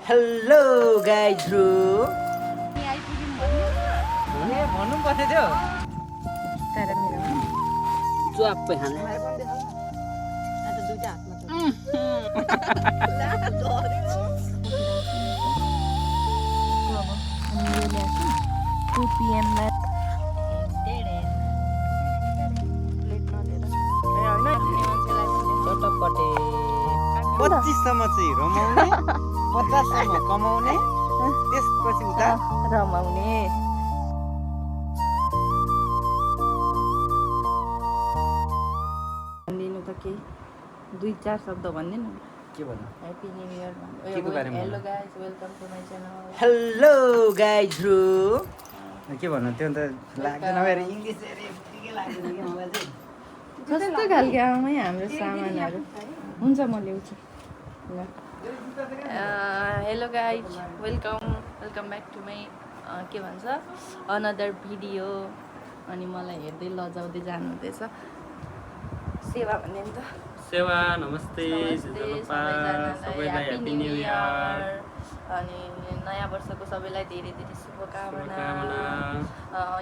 Hello गाइजहरु भन्नु पर्ने थियो तर मेरो च्वाप्पै हान्ने आज दुईटा हातमा छ ला धर्यो 2 PM लाई चटपटे 25 सम्म चाहिँ रमाउने 50 सम्म कमाउने त्यसपछि उता रमाउने भन्दिनु त के 2-4 शब्द भन्दिन के भन्नु ह्यापी न्यू इयर केको बारेमा hello guys welcome to my channel hello गाइजहरु के भन्नु त्यो त लाग्दैन मेरो इंग्लिश अरे के लाग्दैन के मलाई चाहिँ कस्तो खालको आमै हाम्रो सामानहरु हुन्छ म ल्याउँछु ल hello guys welcome back to my के भन्छ अनदर भिडियो अनि मलाई हेर्दै लजाउँदै जानुहुँदैछ सेवा भन्ने नि त सेवा नमस्ते सबैलाई ह्यापी न्यू इयर अनि नयाँ वर्षको सबैलाई धेरै धेरै शुभकामना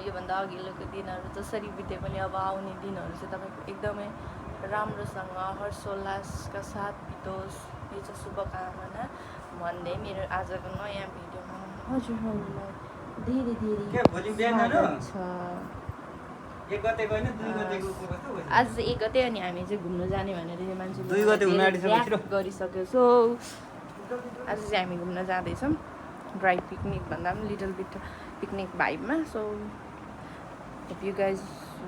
योभन्दा अघिल्लोको दिनहरू जसरी बिते पनि अब आउने दिनहरू चाहिँ तपाईँको एकदमै राम्रोसँग हर्षोल्लासका साथ बितोस् यो चाहिँ शुभकामना भन्दै मेरो आजको नयाँ भिडियोमा हजुरहरूलाई धेरै धेरै के भोलि बिहान जानु स्वागत छ 1 गते गएन 2 गतेको कस्तो भयो आज 1 गते अनि हामी चाहिँ घुम्न जाने भनेर मान्छेले 2 गते हुन आँटिसक्यो छिटो गरिसक्यो सो आज चाहिँ हामी घुम्न जाँदैछौँ ड्राई पिकनिक भन्दा पनि लिटल बिट पिकनिक भाइबमा so hope you guys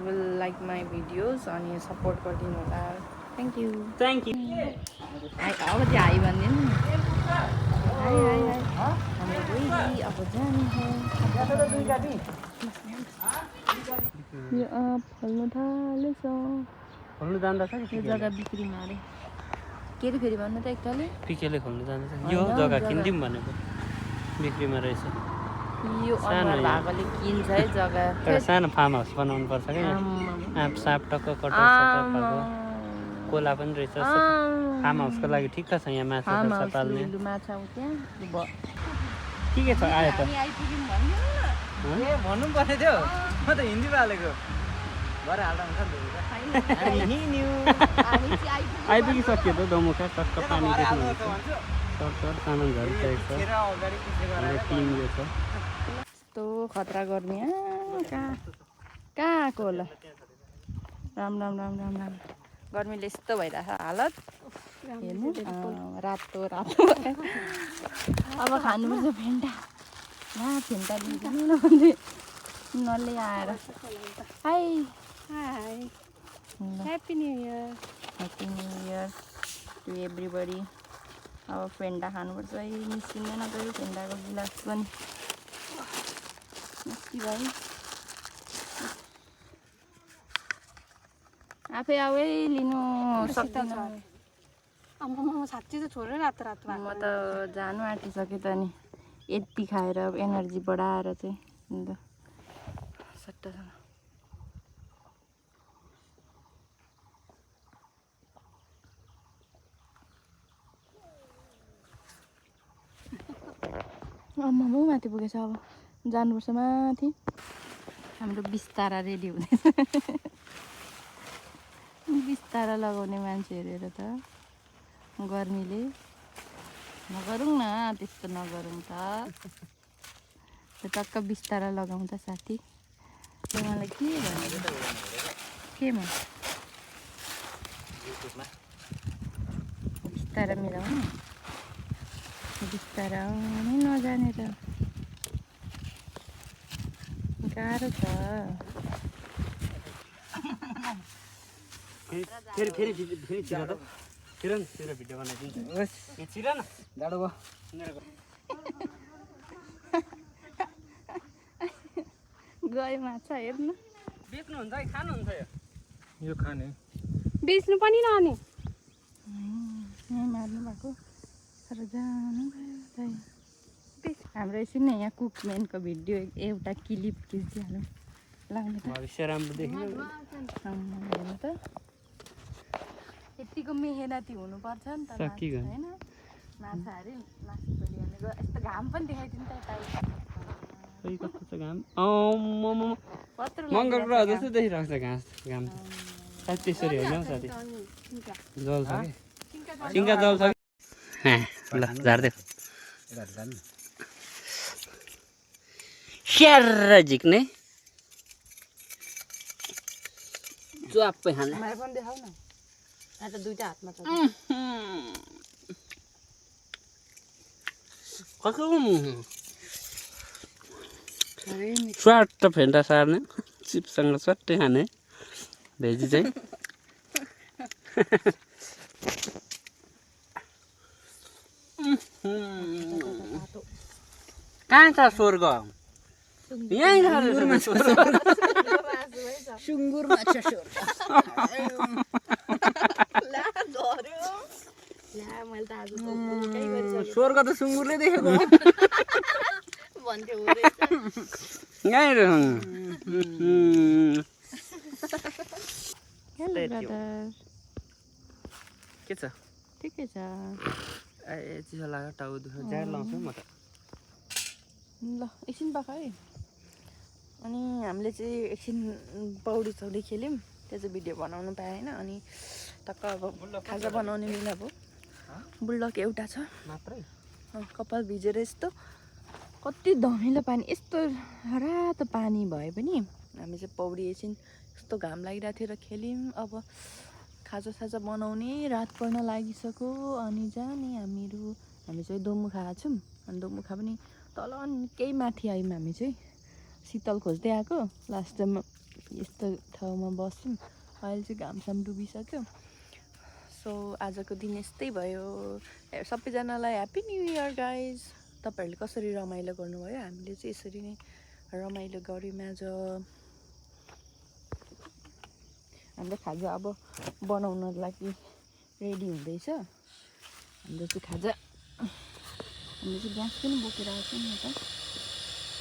will like my videos अनि सपोर्ट गरिदिनु होला थ्याङ्क यू यू अब चाहिँ हाई भनिदिनु हाई हाई हाई हाम्रो बहिनी अब जाने यो फल्नु थालेछ खोल्नु जाँदा छ यो जग्गा बिक्रीमा अरे के अरे फेरि भन्नु त एकतालले पिकेले खोल्नु जाँदा छ यो जग्गा किनिदिउँ भनेको बिक्रीमा रहेछ यो अनुहार भएकोले किन्छ है जग्गा एउटा सानो फार्म हाउस बनाउनु पर्छ क्या आँप साप टक्क कटौट भएको कोला पनि रहेछ फार्म हाउसको लागि ठिक छ यहाँ माछा पाल्ने माछा त्यहाँ के छ आयो त ए भन्नु पर्ने थियो म त हिन्दी हालेको भरे हाल्दा हुन्छ नि आइपुगिसक्यो त दमुखा टक्क पानी देख्नु सर्ट सामान झरिसकेको छ टिम यो छ यस्तो खतरा गर्ने कहाँको होला राम राम राम राम राम गर्मीले यस्तो भइरहेछ हालत हेर्नु रातो रातो अब खानुपर्छ फेन्टा फेन्टा दिनु न भने नले आएर hi hi happy new year to everybody अब फेन्टा खानुपर्छ है निस्किँदैन त यो फेन्टाको गिलास पनि भाइ आफै आफै लिनु सक्दिनँ साँच्ची त छोडेर रातो रातो म त जानु आँटिसकेँ त नि यति खाएर एनर्जी बढाएर चाहिँ अन्त सट्टासँग आम्मामा माथि पुगेछ अब जानुपर्छ माथि हाम्रो बिस्तारा रेडी हुँदैछ बिस्तारा लगाउने मान्छे हेरेर त गर्मीले नगरौँ न त्यस्तो नगरौँ त टक्क बिस्तारा लगाउँछ साथी त्यो मलाई के भन्यो केमा बिस्तारा मिलाउनु बिस्तारा आउनै नजाने त गाह्रो छ फेरि छिर त छिर भिडियो बनाइदिन्छ छिर न जाडो भयो गयो माछा हेर्नु बेच्नुहुन्छ है खानुहुन्छ यो खाने बेच्नु पनि नआने यहीँ मार्नु भएको तर जानु हाम्रो एकछिन यहाँ कुकम्यानको भिडियो एउटा क्लिप खिचिदिइहालौँ लाउनु त भविष्य राम्रो देखियो हेर्नु त यतिको मेहनती हुनुपर्छ नि त सकिगयो। होइन माछाहरू मासु परिवारले यस्तो घाम पनि देखाइदिनु त यता खै कस्तो छ घाम मङ्गल ग्रह जस्तो देखिरहेको छ घाम सायद त्यसरी होइन हौ साथी जल छ कि सिङ्का जल छ कि ल झार्दै स्याहार झिक्ने च्वाप्पै खाने मलाई पनि देखाउ न यहाँ त दुईटा हातमा छ स्वाट फेन्टा सार्ने चिप्ससँग स्वाट्टै खाने भेजी चाहिँ कहाँ छ स्वर्ग यहीँ सुँगुर माछा स्वर्ग त सुँगुरले देखेको भन्थ्यो यहीँ के छ ठिकै छ ए चिसो लाग्यो टाउ दुख्यो ज्याकेट लाउँछु म त ल एकछिन पाख है अनि हामीले चाहिँ एकछिन पौडी सौडी खेल्यौँ त्यो चाहिँ भिडियो बनाउनु पाएन अनि टक्क अब खाजा बनाउने बेला भयो बुल्डक एउटा छ मात्रै कपाल भिजेर यस्तो कति धमिलो पानी यस्तो रातो पानी भए पनि हामी चाहिँ पौडी एकछिन यस्तो घाम लागिरहेको थियो र खेल्यौँ अब खाजा बनाउने रात पर्न लागिसक्यो अनि जाने हामी चाहिँ दोमुखा छौँ अनि दोमुखा पनि तल केही माथि आयौँ हामी चाहिँ शीतल खोज्दै आएको लास्ट टाइममा यस्तो ठाउँमा बस्यौँ अहिले चाहिँ घामसाम डुबिसक्यो सो आजको दिन यस्तै भयो सबैजनालाई ह्याप्पी न्यू इयर गाइज तपाईँहरूले कसरी रमाइलो गर्नुभयो हामीले चाहिँ यसरी नै रमाइलो गऱ्यौँ आज हाम्रो खाजा अब बनाउनको लागि रेडी हुँदैछ हाम्रो चाहिँ खाजा हामीले चाहिँ ग्यास पनि बोकेर आएको नि त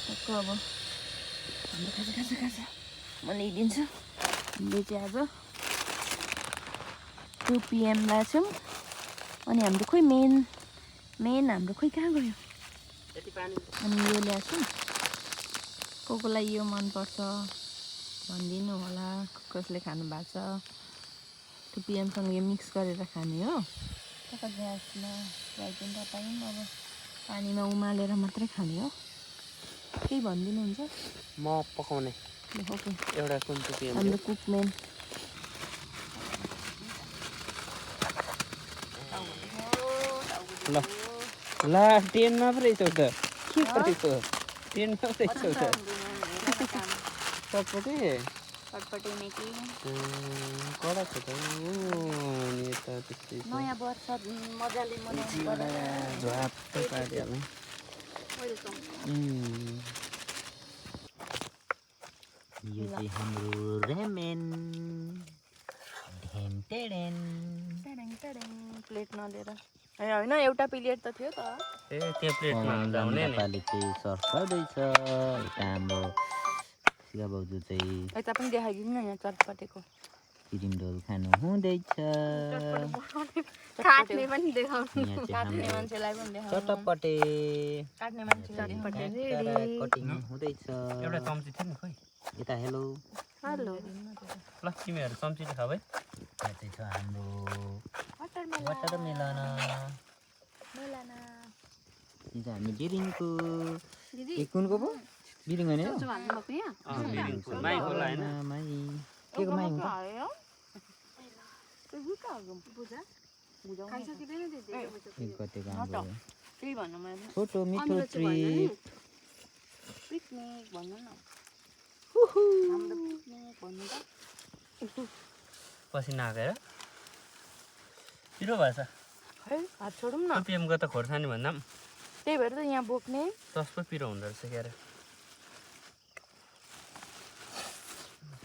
टक्क अब हाम्रो खाजा म ल्याइदिन्छु हामीले चाहिँ आज 2 PM छौँ अनि हाम्रो खोइ मेन हाम्रो खोइ कहाँ गयो अनि यो ल्याएको कसलाई यो मनपर्छ भनिदिनु होला कसले खानु भएको छ 2 PM-सँग यो मिक्स गरेर खाने हो टक्क ग्यासमा राखिदिनु तपाईँ अब पानीमा उमालेर मात्रै खाने हो केही भनिदिनुहुन्छ म पकाउने ओके एउटा कुन चाहिँ हाम्रो कुकमेन ल ल टेनमा पो रहेछौ त के परेको टेनमा पो रहेछौ त चटपटे चटपटे कि कडा छ त अनि यता त्यस्तै नयाँ वर्ष मजाले मनाउनु झ्वाप्पै पारिहाल्नु यो चाहिँ हाम्रो रेमेन प्लेट नलिएर ए होइन एउटा प्लेट त थियो त ए त्यो प्लेटमा हाल्दा हुने नि नेपाली चाहिँ सर्भ गर्दैछ यता हाम्रो शिखा भाउजू चाहिँ यता पनि देखाइदिनु न यहाँ चटपटेको क्रिम रोल खानु हुँदैछ काट्ने पनि देखाउनु यहाँ चाहिँ काट्ने हाम्रो मान्छेलाई पनि देखाउनु चटपटे काट्ने मान्छेलाई कटिङ हुँदैछ एउटा चम्ची थियो नि खोइ यता हेलो हेलो ल तिमीहरू चम्चीले खाऊ है यहाँ चाहिँ छ हाम्रो वाटरमेलन यो चाहिँ हामी बिरिङको ए कुनको पो बिरिङ होइन हो भन्नुभएको यहाँ माइको होइन माई के को माई हुन्छ खाइसकिँदैन एक गतेको हाम्रो त्यही भन्नु मैले छोटो मिठो ट्रिप पिकनिक भन्नु न हाम्रो पिकनिक भन्नु त पसिना आएर पिरो भएछ है हात छोडौँ न पिएमको त खोर्सानी भन्दा पनि त्यही भएर त यहाँ बोक्ने सस्तो पिरो हुँदो रहेछ क्यारे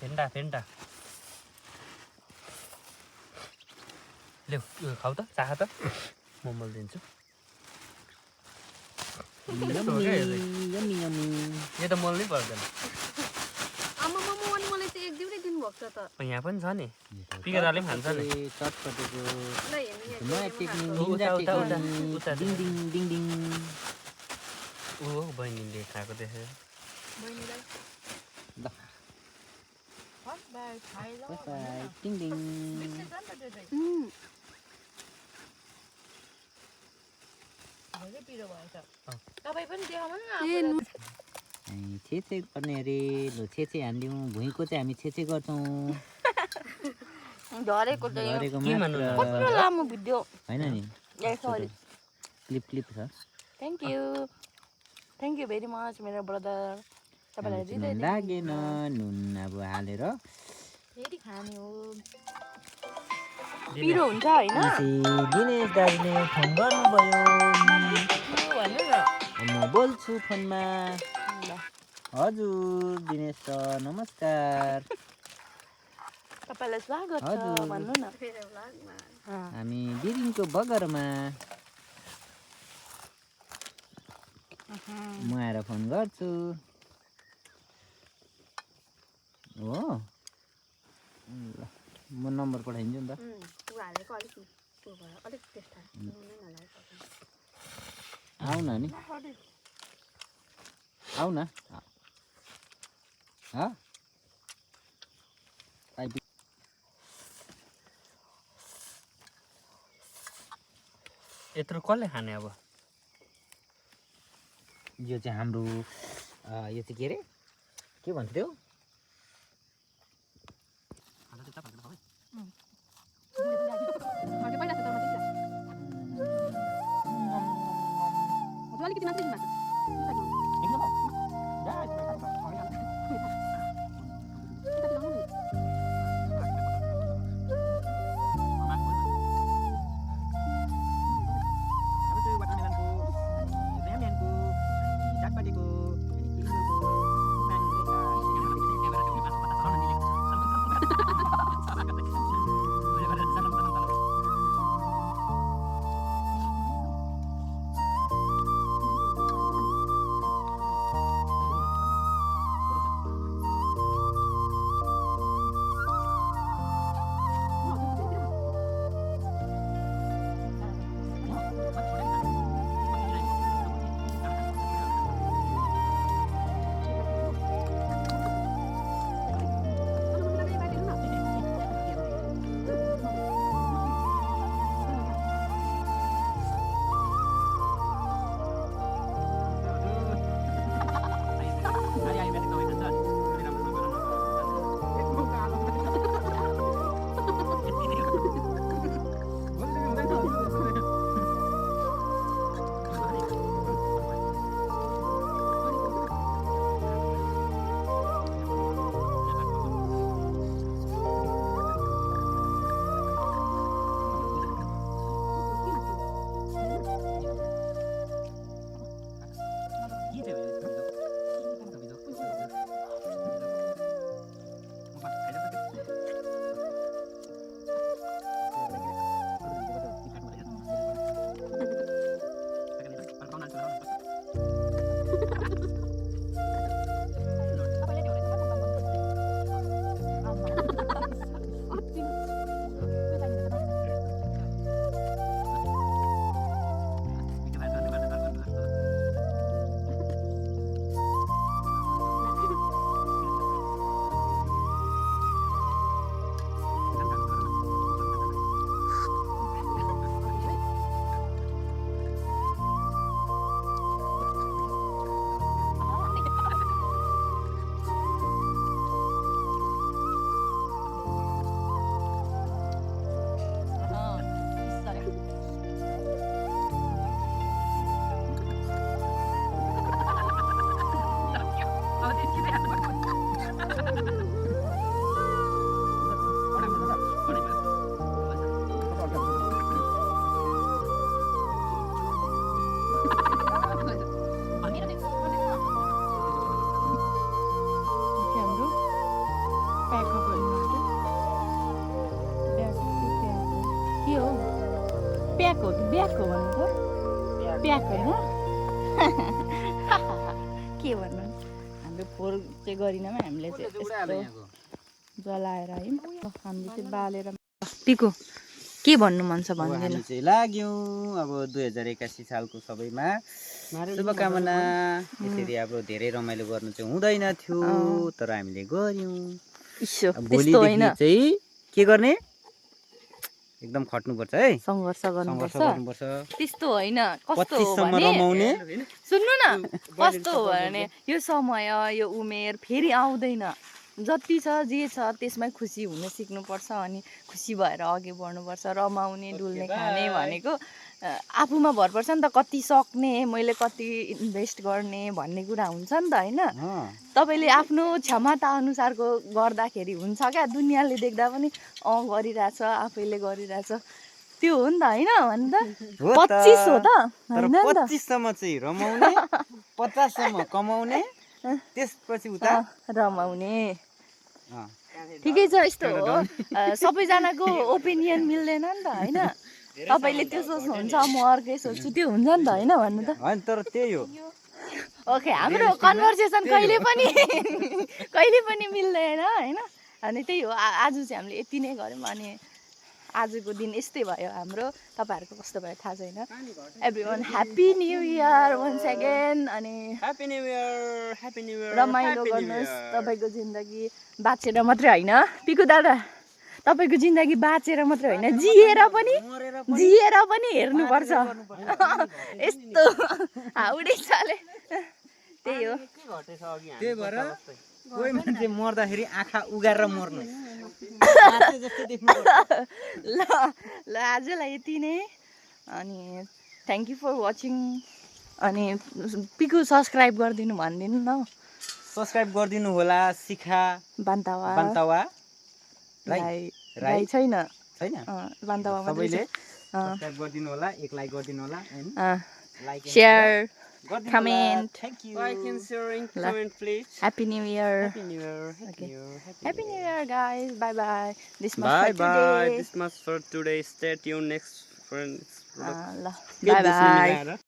फेन्टा ल्याउ यो खाऊ त चाख त मोमल दिन्छु यम्मी यो त मोल्नै पर्दैन आमा अनि मलाई चाहिँ एक दुईवटै दिनुभएको छ त यहाँ पनि छ नि पिकेदारले पनि खान्छ नि चटपटेको ल हेर्नु नयाँ टेक्निक उता, निन्जा उता, उता, टेक्निक उता। डिङ डिङ डिङ डिङ बहिनीले खाएको देखेँ बहिनीलाई ल बाई खाइ ल बाई टिङ टिङ धेरै पिरो भएछ तपाईँ पनि देखाउनु न छेचे गर्ने अरे ल छेचे हानिदिउँ भुइँको चाहिँ हामी छेचे गर्छौँ झरेको चाहिँ गरेको के भन्नु मात्र कत्रो लामो भिडियो होइन नि सरी क्लिप छ थ्याङ्क यू भेरी मच मेरो ब्रदर तपाईँलाई नुन हृदय लागेन नुन अब हालेर फेरि खाने हो पिरो हुन्छ होइन दिनेश दाजुले फोन गर्नुभयो भन्नु न म बोल्छु फोनमा ल हजुर दिनेश सर नमस्कार तपाईँलाई स्वागत छ हजुर। भन्नु न हामी बिरिङको बगरमा म आएर फोन गर्छु हो ल म नम्बर पठाइदिन्छु नि त आऊ न नि आऊ न यत्रो कसले खाने अब यो चाहिँ हाम्रो यो चाहिँ के अरे के भन्थ्यो प्याक हो कि ब्याक हो भन्नु प्याक होइन के भन्नु हाम्रो फोहोर चाहिँ गरिनँ हामीले चाहिँ यस्तो जलाएर है हामीले चाहिँ बालेर पिको के भन्नु मन छ अब भन्दिनु हामी चाहिँ लाग्यौँ अब 2081 सालको सबैमा शुभकामना। यसरी अब धेरै रमाइलो गर्नु चाहिँ हुँदैन थियो तर हामीले गर्यौँ। इसो अब त्यस्तो होइन भोलिदेखि चाहिँ के गर्ने एकदम खट्नुपर्छ है, सङ्घर्ष सङ्घर्ष गर्नुपर्छ गर्नुपर्छ। त्यस्तो होइन कस्तो 25 हो सम्म भने रमाउने। सुन्नु न कस्तो हो भने यो समय यो उमेर फेरि आउँदैन। जति छ जे छ त्यसमै खुसी हुन सिक्नुपर्छ अनि खुसी भएर अघि बढ्नुपर्छ। रमाउने डुल्ने खाने भनेको आफूमा भर पर्छ नि त, कति सक्ने मैले कति इन्भेस्ट गर्ने भन्ने कुरा हुन्छ नि त होइन। तपाईँले आफ्नो क्षमता अनुसारको गर्दाखेरि हुन्छ क्या, दुनियाँले देख्दा पनि गरिरहेछ आफैले गरिरहेछ त्यो हो नि त होइन भन्नु त। 25 हो त तर होइन नि त 25 सम्म चाहिँ रमाउने, 50 सम्म कमाउने, त्यसपछि उता रमाउने। ठिकै छ, यस्तो हो सबैजनाको ओपिनियन मिल्दैन नि त होइन। तपाईँले त्यो सोच्नुहुन्छ म अर्कै सोच्छु त्यो हुन्छ नि त होइन भन्नु त। होइन तर त्यही हो। ओके हाम्रो कन्भर्सेसन कहिले पनि मिल्दैन होइन। अनि त्यही हो आज चाहिँ हामीले यति नै गऱ्यौँ अनि आजको दिन यस्तै भयो हाम्रो। तपाईँहरूको कस्तो भयो थाहा छैन। Everyone happy new year once again. अनि ह्याप्पी न्यू इयर रमाइलो गर्नुहोस्। तपाईँको जिन्दगी बाँचेर मात्रै होइन पिकु दादा, तपाईँको जिन्दगी बाँचेर मात्रै होइन जिएर पनि हेर्नुपर्छ। यस्तो हाउडे चाले त्यही हो। त्यही भएर कोही मान्छे मर्दाखेरि आँखा उगाएर मर्नु ल ल आजलाई यति नै अनि थ्याङ्क यू फर वाचिङ। अनि पिकु सब्सक्राइब गरिदिनु भनिदिनु न। सब्सक्राइब गरिदिनु होला। शिखा बान्तावा राई छैन सबैले बान्तावा मात्रै सब्सक्राइब गरिदिनु होला, एक लाइक गरिदिनु होला हैन, लाइक शेयर गरिदिनु होला। comment. Thank you. Like and sharing, comment please. Happy New Year. Happy New Year. Happy New Year guys. Bye bye. This much Bye for bye. today. This much for today. Stay tuned next friends. ल bye bye.